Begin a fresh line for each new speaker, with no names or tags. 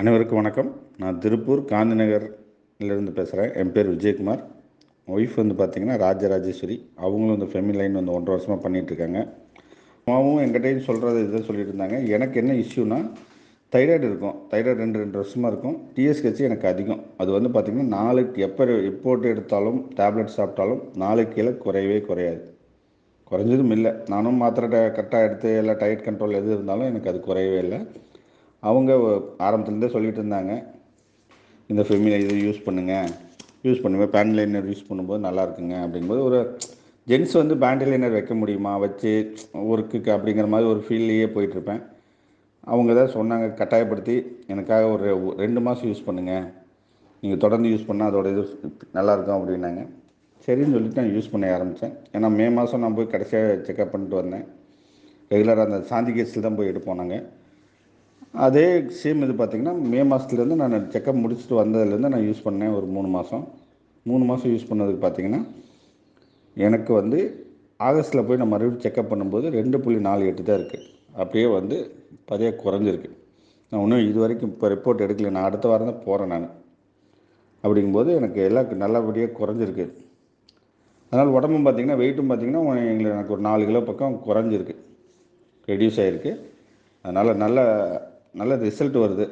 அனைவருக்கும் வணக்கம். நான் திருப்பூர் காந்தி நகர்லேருந்து பேசுகிறேன். என் பேர் விஜயகுமார். ஒய்ஃப் வந்து பார்த்திங்கன்னா ராஜராஜேஸ்வரி. அவங்களும் இந்த ஃபெமிலி லைன் வந்து 1.5 வருஷமாக பண்ணிகிட்ருக்காங்க. அம்மாவும் என்கிட்டையும் சொல்கிறது இதை சொல்லிட்டு இருந்தாங்க. எனக்கு என்ன இஷ்யூனா, தைராய்டு இருக்கும். தைராய்டு 2 வருஷமாக இருக்கும். டிஎஸ்ஹெச் எனக்கு அதிகம். அது வந்து பார்த்திங்கன்னா நாளைக்கு எப்போட்டு எடுத்தாலும் டேப்லெட் சாப்பிட்டாலும் நாளைக்கு கீழே குறையவே குறையாது. குறைஞ்சதும் இல்லை. நானும் மாத்திரை கரெக்டாக எடுத்து எல்லாம் டயட் கண்ட்ரோல் எது இருந்தாலும் எனக்கு அது குறையவே இல்லை. அவங்க ஆரம்பத்துலேருந்தே சொல்லிகிட்டு இருந்தாங்க, இந்த ஃபெமிலி இது யூஸ் பண்ணுங்கள் பேண்ட் லைனர் யூஸ் பண்ணும்போது நல்லா இருக்குங்க அப்படிங்கும்போது, ஒரு ஜென்ஸ் வந்து பேண்ட் லைனர் வைக்க முடியுமா, வச்சு ஒர்க்குக்கு அப்படிங்கிற மாதிரி ஒரு ஃபீல்லையே போயிட்டுருப்பேன். அவங்க தான் சொன்னாங்க, கட்டாயப்படுத்தி எனக்காக ஒரு 2 மாதம் யூஸ் பண்ணுங்கள், நீங்கள் தொடர்ந்து யூஸ் பண்ணால் அதோட இது நல்லாயிருக்கும் அப்படின்னாங்க. சரின்னு சொல்லிட்டு நான் யூஸ் பண்ண ஆரம்பித்தேன். ஏன்னா மே மாதம் நான் போய் கடைசியாக செக்அப் பண்ணிட்டு வந்தேன். ரெகுலராக அந்த சாந்தி கேஸில் தான் போய் எடுப்போம் நாங்கள். அதே சேம் இது பார்த்திங்கன்னா மே மாதத்துலேருந்து நான் செக்கப் முடிச்சுட்டு வந்ததுலேருந்து நான் யூஸ் பண்ணேன். ஒரு 3 மாதம் யூஸ் பண்ணதுக்கு பார்த்திங்கன்னா எனக்கு வந்து ஆகஸ்ட்டில் போய் நான் மறுபடியும் செக்கப் பண்ணும்போது 2.48 தான் இருக்குது. அப்படியே வந்து பதியாக குறைஞ்சிருக்கு. நான் இன்னும் இது வரைக்கும் இப்போ ரிப்போர்ட் எடுக்கல. நான் அடுத்த வாரம் தான் போகிறேன் நான். அப்படிங்கும்போது எனக்கு எல்லாம் நல்லபடியாக குறைஞ்சிருக்கு. அதனால் உடம்பும் பார்த்திங்கன்னா வெயிட்டும் பார்த்திங்கன்னா எனக்கு ஒரு 4 கிலோ பக்கம் குறைஞ்சிருக்கு, ரெடியூஸ் ஆகிருக்கு. அதனால் நல்ல நல்ல ரிசல்ட் வருது.